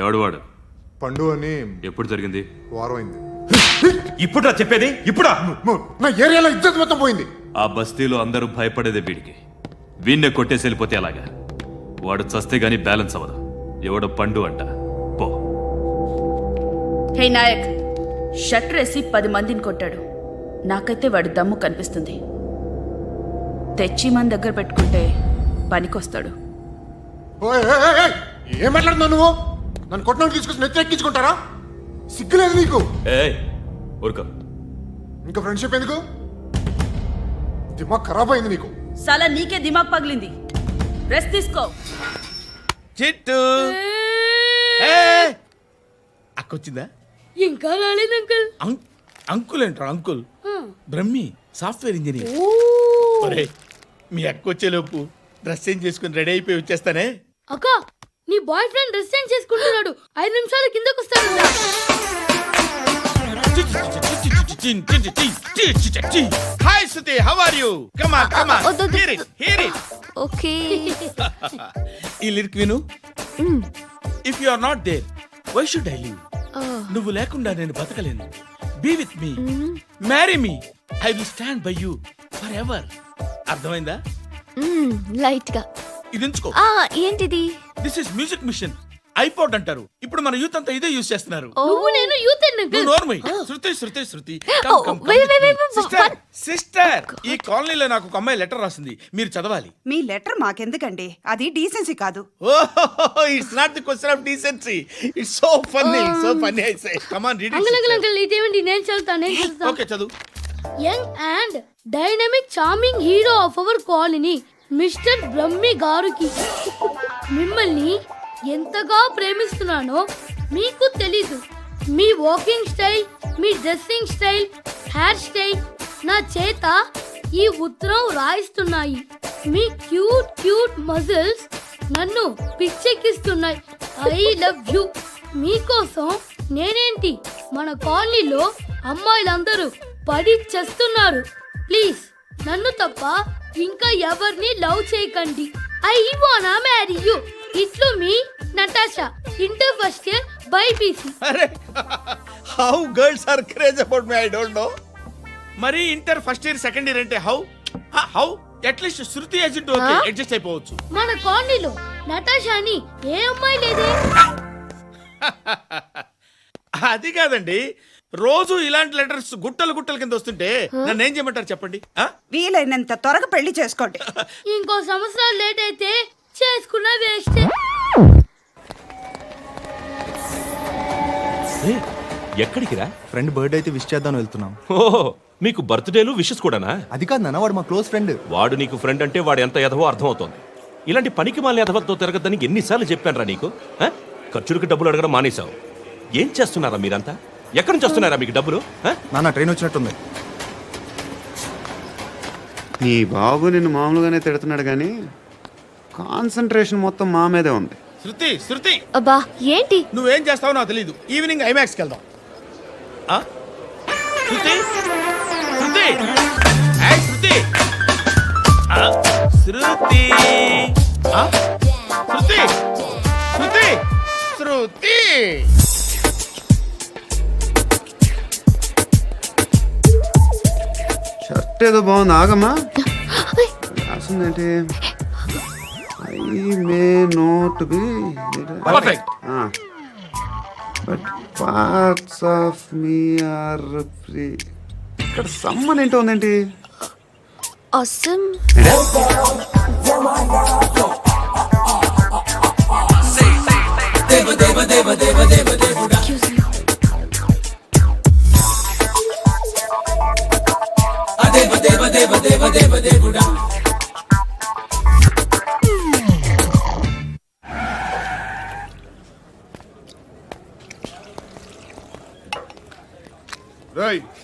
ఎవడు వాడు? పండు అని. ఎప్పుడు జరిగింది? వారం అయింది. ఇప్పుడా చెప్పేది? ఇప్పుడా? నా ఏరియాలో ఇజ్జత్ మొత్తం పోయింది. ఆ బస్తీలో అందరూ భయపడేదే వీడికి. వీణ్ణే కొట్టేసి వెళ్ళిపోతే అలాగా. వాడు చస్తే గానీ బ్యాలెన్స్ అవ్వదు. ఎవడో పండు అంట. పో. హే నాయక్, షట్టర్ వేసి 10 మందిని కొట్టాడు. నాకైతే వాడి దమ్ము కనిపిస్తుంది. తెచ్చి మన దగ్గర పెట్టుకుంటే పనికొస్తాడు. ఏం మాట్లాడుతున్నావు నువ్వు? నన్ను కొట్టడానికి తీసుకొచ్చి నెత్తి ఎక్కించుకుంటారా? సిగ్గులేదు నీకు? ఊరుకో. ఇంకా ఫ్రెండ్షిప్ ఎందుకు? దిమాగ్ ఖరాబ్ అయింది నీకు. సలా నీకే దిమాగ్ పగిలింది. రెస్ట్ తీసుకో. చిట్టు అక్కొచ్చిందా? ఇంకా రాలేదు అంకుల్. అంకుల్ ఏంట్రా? Uncle Brahmi software engineer. మీ అక్కొచ్చేలోపు డ్రెస్ చేంజ్ చేసుకుని రెడీ అయిపోయి వచ్చేస్తానే. అక్క, నీ బాయ్ ఫ్రెండ్ డ్రెస్ చేంజ్ చేసుకుంటున్నాడు. 5 నిమిషాలు కిందకు వస్తాడు. Hi Suthi, how are you? Come on come on, hear it hear it. Okay. ఈ లిరిక్ విను. If you are not there why should I live? నువ్వు లేకుండా నేను బతకలేను. Be with me, marry me, I will stand by you forever. అర్థమైందా? Light గా ఇది ఉంచుకో. ఏంటిది? This is music machine. IPod అంటారు. ఇప్పుడు మన యూత్ అంతా ఇదే యూస్ చేస్తున్నారు. నువ్వు నేను యూత్ అంకుల్. నోర్మై. శృతి శృతి శృతి. సిస్టర్, ఈ కాలనీలో నాకు ఒక అమ్మాయి లెటర్ రాసింది. మీరు చదవాలి. మీ లెటర్ మాకెందుకండి? అది డీసెన్సీ కాదు. It's not the question of decency. It's so funny, so funny. I say come on read it. Uncle ఇదేంటి? నేను చదువుతాను. ఓకే చదువు. Young and dynamic charming hero of our colony mister Brahmi గారికి మిమ్మల్ని ఎంతగా ప్రేమిస్తున్నానో మీకు తెలీదు. మీ వాకింగ్ స్టైల్, మీ డ్రెస్సింగ్ స్టైల్, హెయిర్ స్టైల్ నా చేత ఈ ఉత్తరం రాయిస్తున్నాయి. మీ క్యూట్ క్యూట్ మజిల్స్ నన్ను పిచ్చెక్కిస్తున్నాయి. I love you. మీకోసం నేనేంటి, మన కాలనీలో అమ్మాయిలందరూ పడి చేస్తున్నారు. ప్లీజ్ నన్ను తప్ప ఇంకా ఎవరిని లవ్ చేయకండి. ఐ వానా మ్యారీ యూ. ఇట్లు మీ Natasha, inter first year BiPC. అరే, how girls are craze about me I don't know. మరి inter first year second year అంటే how how at least Shruti agent okay adjust అయిపోవచ్చు. మన కాలనీలో నటాషా అని ఏ అమ్మాయి లేదే. అది కాదండి, రోజు ఇలాంటి లెటర్స్ గుట్టలు గుట్టల కింద వస్తుంటే నన్ను ఏం చేయమంటారు చెప్పండి? వీలైనంత త్వరగా పెళ్లి చేసుకోండి. ఇంకో సంవత్సరాలు లేట్ అయితే చేసుకున్న వేస్ట్. ఎక్కడికి రా? ఫ్రెండ్ బర్త్డే అయితే విష్ చేద్దాం వెళ్తున్నాం. ఓహో, మీకు బర్త్డేలు విషెస్ కూడానా? అది కాదు నాన్న, వాడు మా క్లోజ్ ఫ్రెండ్. వాడు నీకు ఫ్రెండ్ అంటే వాడు ఎంత ఎదవో అర్థమవుతోంది. ఇలాంటి పనికి మాలిన ఎదవతో తిరగద్దని ఎన్నిసార్లు చెప్పాను రా నీకు? ఖర్చులకు డబ్బులు అడగడం మానేశావు. ఏం చేస్తున్నారా మీరంతా? ఎక్కడి నుంచి వస్తున్నారా మీకు డబ్బులు? నాన్న ట్రైన్ వచ్చినట్టుంది. నీ బాబు నిన్ను మామూలుగానే తిడుతున్నాడు కానీ కాన్సన్ట్రేషన్ మొత్తం మా మీదే ఉంది. శృతి శృతి, అబ్బా ఏంటి? నువ్వేం చేస్తావో నాకు తెలీదు. ఈవినింగ్ ఐమాక్స్కి వెళ్దాం. శృతి శృతి ఏయ్ శృతి శృతి శృతి శృతి శృతి. షర్ట్ ఏదో బాగుంది, ఆగమ్మా. రాసిందేంటి? I may not be perfect. But parts of me are free. ఇక్కడ సమ్మన్ ఏంటో ఉందేంటి? awesome.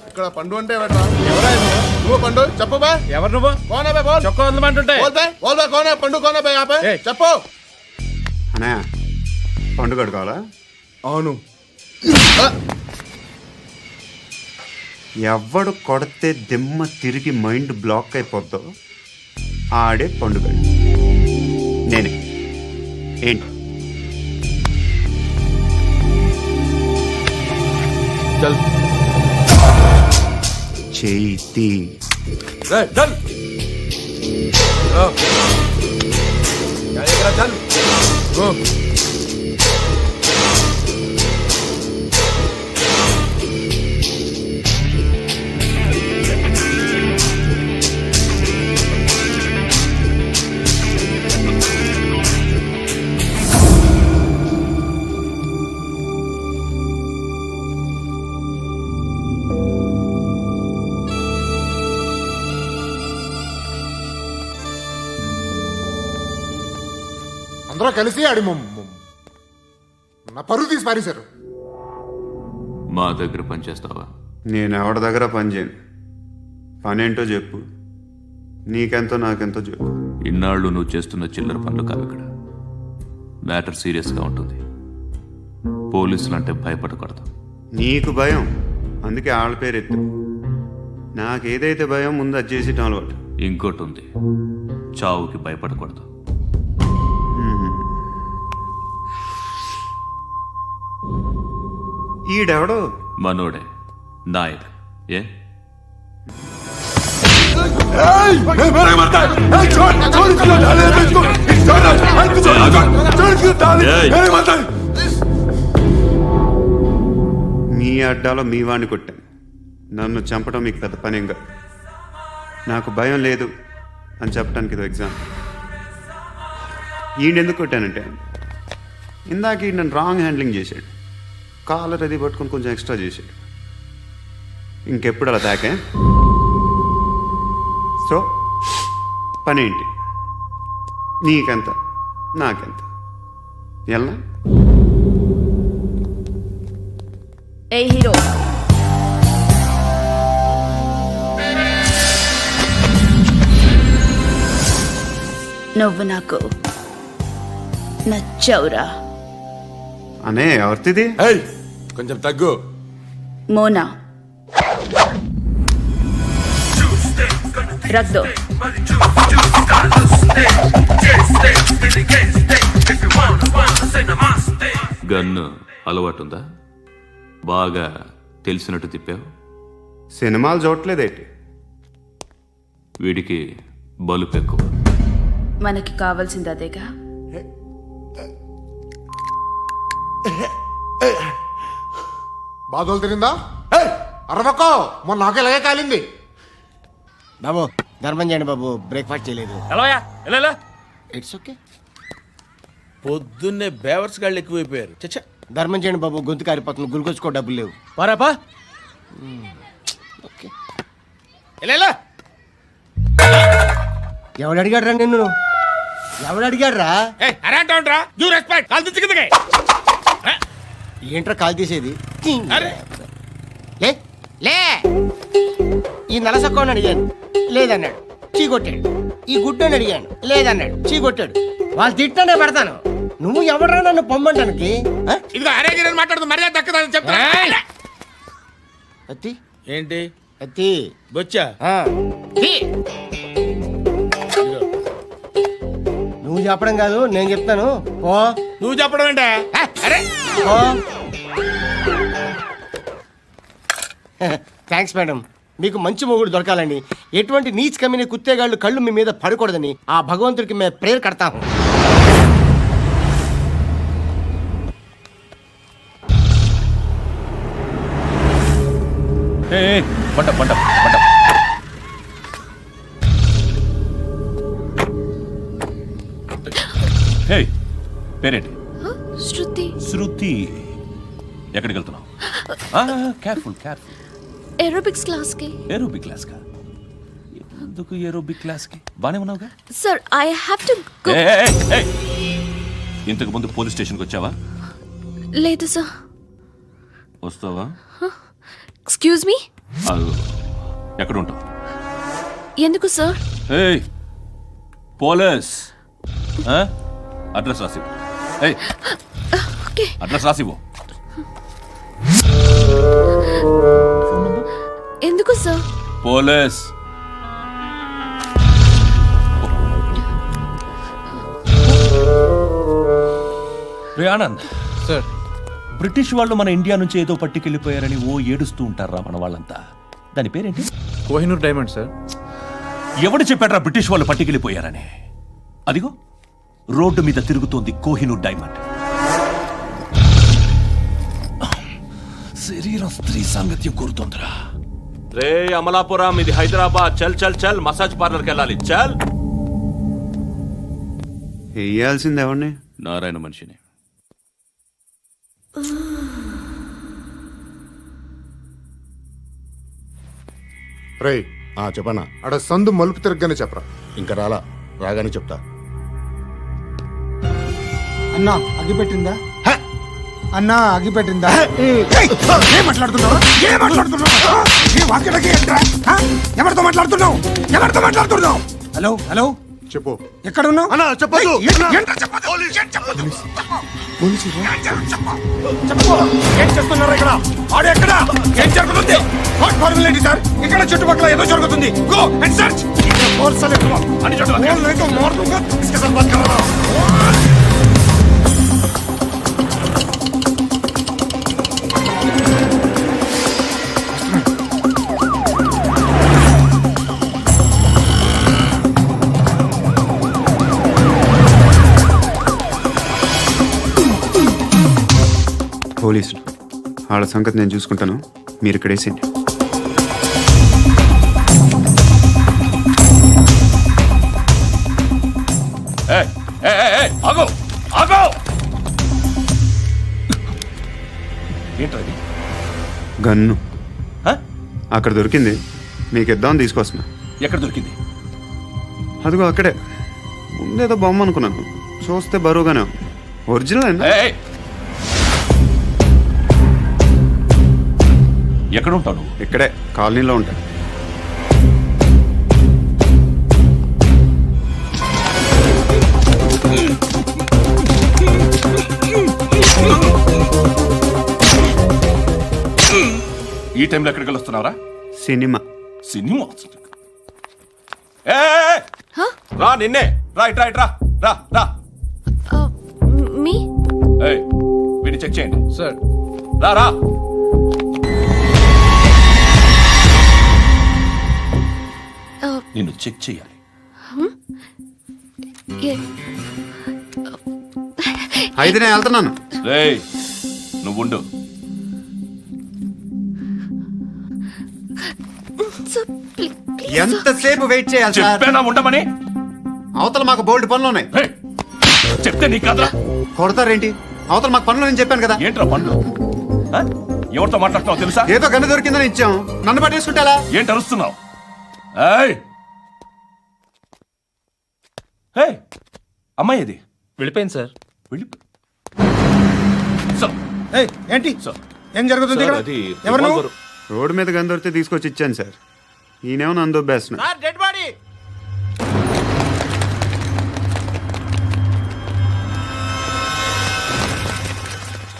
ఇక్కడ పండు అంటే నువ్వు పండు చెప్పు బా. ఎవరు నువ్వు? కోనా బే బోల్. చొక్కా వదలమంటుంటే బోల్ బే కోనా పండు కోనా బే ఆపే చెప్పు. అన్నయ్య పండుగ కావాలా? అవును. ఎవడు కొడితే దిమ్మ తిరిగి మైండ్ బ్లాక్ అయిపోద్దో ఆడే పండుగ. నేనే. ఏంటి చల్ చేతి చల్ చల్ గో అందరూ కలిసి ఆడి నా పరువు తీసి పారేశారు. మా దగ్గర పనిచేస్తావా? నేను ఎవరి దగ్గర పని చేయను. పనేంటో చెప్పు, నీకెంతో నాకెంతో చెప్పు. ఇన్నాళ్ళు నువ్వు చేస్తున్న చిల్లర పనులు కావు ఇక్కడ. మ్యాటర్ సీరియస్గా ఉంటుంది. పోలీసులు అంటే భయపడకూడదు. నీకు భయం, అందుకే ఆళ్ళ పేరు ఎత్తు. నాకేదైతే భయం ముందు అది చేసేటం అలవాటు. ఇంకోటి ఉంది, చావుకి భయపడకూడదు. ఈడెవడో మనోడే నాయక్. ఏ మీ అడ్డాలో మీ వాడిని కొట్టాను. నన్ను చంపడం మీకు పెద్ద పనేంగా. నాకు భయం లేదు అని చెప్పడానికి ఇది ఎగ్జామ్. ఈయనెందుకు కొట్టానంటే ఇందాక ఈ నన్ను రాంగ్ హ్యాండ్లింగ్ చేశాడు. కాలర్ అది పట్టుకొని కొంచెం ఎక్స్ట్రా చేశాడు. ఇంకెప్పుడు అలా తాకే. సో పనేంటి, నీకెంత నాకెంత ఎలా? ఏ హీరో, నువ్వు నాకు నచ్చవురా. అనే ఎవరిది? కొంచెం తగ్గు. మోనా రక్ దో. గన్ను అలవాటుందా? బాగా తెలిసినట్టు తిప్పావు. సినిమాలు చూడట్లేదేంటి? వీడికి బలుపు ఎక్కువ. మనకి కావాల్సింది అదేగా. బాధలు తిరిందా? అరవకో, మొన్న నాకు ఇలాగే కాలింది. బాబు ధర్మం చేయండి బాబు, బ్రేక్ఫాస్ట్ చేయలేదు. ఎలా ఇట్స్ ఓకే. పొద్దున్నే బేవర్స్ గాళ్ళు ఎక్కువైపోయారు. చచ్చా, ధర్మం చేయండి బాబు, గొంతు కారిపోతుంది, గురికొచ్చుకో డబ్బులు లేవు. పారాపా. ఓకే. ఎలా ఎవడు అడిగాడు రా నిన్ను? ఎవడు అడిగాడు రా? అరేంటా యూ రెస్పెక్ట్. కాల్ తెచ్చి కిందకి. ఏంట్రా కాల్ తీసేది? అరే లే లే. ఈ నలసక్కని అడిగాను, లేదన్నాడు, చీ కొట్టాడు. ఈ గుడ్డని అడిగాను, లేదన్నాడు, చీ కొట్టాడు. వాళ్ళు తిట్టానే పెడతాను. నువ్వు ఎవడరా నన్ను పొమ్మంటానికి? ఇదిగో అరే గిరని మాట్లాడుతూ మర్యాద దక్కదని చెప్తా. అత్తి ఏంటి అత్తి బొచ్చా? తీ. నువ్వు చెప్పడం కాదు, నేను చెప్తాను. ఓ నువ్వు చెప్పడం ఏంటే? అరే ఓ థ్యాంక్స్ మేడం. మీకు మంచి మొగుడు దొరకాలని, ఎటువంటి నీచ్ కమ్మిన కుత్తేగాళ్ళు కళ్ళు మీ మీద పడకూడదని ఆ భగవంతుడికి మేము ప్రేయర్ కడతాము. పంట పంట పంట. హే, పేరేంటి? శృతి. శృతి. ఎక్కడికి వెళ్తున్నావు? Careful careful. ఏరోబిక్స్ క్లాస్కి. ఏరోబిక్ క్లాస్ కా? ఎందుకు ఏరోబిక్ క్లాస్ కి? బానే ఉన్నావుగా? Sir I have to go. ఇంతకు ముందు పోలీస్ స్టేషన్కి వచ్చావా? లేదు సార్. వస్తావా? Excuse me. ఎక్కడ ఉంటావు? ఎందుకు సార్? పోలీస్ అడ్రస్ రాసివ్వు. ఓకే. అడ్రస్ రాసివ్వు. ఎందుకు సార్? పోలీస్. రే ఆనంద్ సార్, బ్రిటిష్ వాళ్ళు మన ఇండియా నుంచి ఏదో పట్టుకెళ్ళిపోయారని ఓ ఏడుస్తూ ఉంటారా మన వాళ్ళంతా. దాని పేరేంటి? Kohinoor diamond sir. ఎవడు చెప్పాడ్రా బ్రిటిష్ వాళ్ళు పట్టుకెళ్ళిపోయారని? అదిగో రోడ్డు మీద తిరుగుతోంది కోహినూర్ డైమండ్. శరీరం స్త్రీ సాంగత్యం కోరుతోందిరా. రే అమలాపురం, ఇది హైదరాబాద్. చల్ చల్ చల్, మసాజ్ పార్లర్కి వెళ్ళాలి. చల్. వేయాల్సింది ఎవరిని? నారాయణ మనిషిని. రేయ్ చెప్పనా అడ సందు మలుపు తిరగగానే చెప్పరా. ఇంకా రాగానే చెప్తా. అన్నా అగ్గిపెట్టిందా? అన్నా అగ్గిపెట్టిందా? ఏం మాట్లాడుతున్నావు? ఎవరితో మాట్లాడుతున్నావు? హలో హలో, చెప్పు. ఎక్కడ ఉన్నావు? అన్నా చెప్పదు. ఏం చేస్తున్నారు ఇక్కడ? ఆడు ఎక్కడ? ఏం జరుగుతుంది? వాట్ ఫార్మల్ ఏంటి సార్? ఇక్కడ చుట్టుపక్కల ఏదో జరుగుతుంది. Go and search. అని పోలీసులు వాళ్ళ సంగతి నేను చూసుకుంటాను, మీరు ఇక్కడ వేసేయండి. ఆగో ఆగో. ఏంటది? గన్ను అక్కడ దొరికింది, మీకు ఇద్దామని తీసుకొస్తున్నా. ఎక్కడ దొరికింది? అదిగో అక్కడే. ముందేదో బొమ్మ అనుకున్నాను, చూస్తే బరువుగానే ఉంది. ఒరిజినల్ అండి. ఎక్కడ ఉంటావు నువ్వు? ఇక్కడే కాలనీలో ఉంటాను. ఈ టైంలో ఎక్కడికి వస్తున్నావురా? సినిమా. సినిమా? రా, నిన్నే. రా ఇట్రా ఇట్రా. రా రా. మీ వీడిని చెక్ చేయండి సార్. రా రా. నిన్ను చెక్ చేయాలి. అయితే నేను వెళ్తున్నాను. రేయ్ నువ్వు ఉండు. ఎంతసేపు వెయిట్ చేయాలి సార్? చెప్పేనా ఉండమని? అవతల మాకు బోల్డ్ పనులు ఉన్నాయి. రేయ్, చెప్తే నీకు కదరా. కొడతారేంటి? అవతల మాకు పనులు నేను చెప్పాను కదా. ఏంట్రా పండ్లు? ఎవరితో మాట్లాడుతున్నావు తెలుసా? ఏదో గన్ను దొరికిందని ఇచ్చాం, నన్ను పట్టేసుకుంటా. ఏంటి అరుస్తున్నావు? అమ్మాయి ఇది వెళ్ళిపోయింది సార్. వెళ్ళి ఏంటి సార్. ఏం జరుగుతుంది ఇక్కడ? అది ఎవరు నువ్వు? రివాల్వర్. రోడ్డు మీద గన్ను దొరికితే తీసుకొచ్చి ఇచ్చాను సార్. ఈయనేమో నన్ను దొబ్బేస్తున్నా.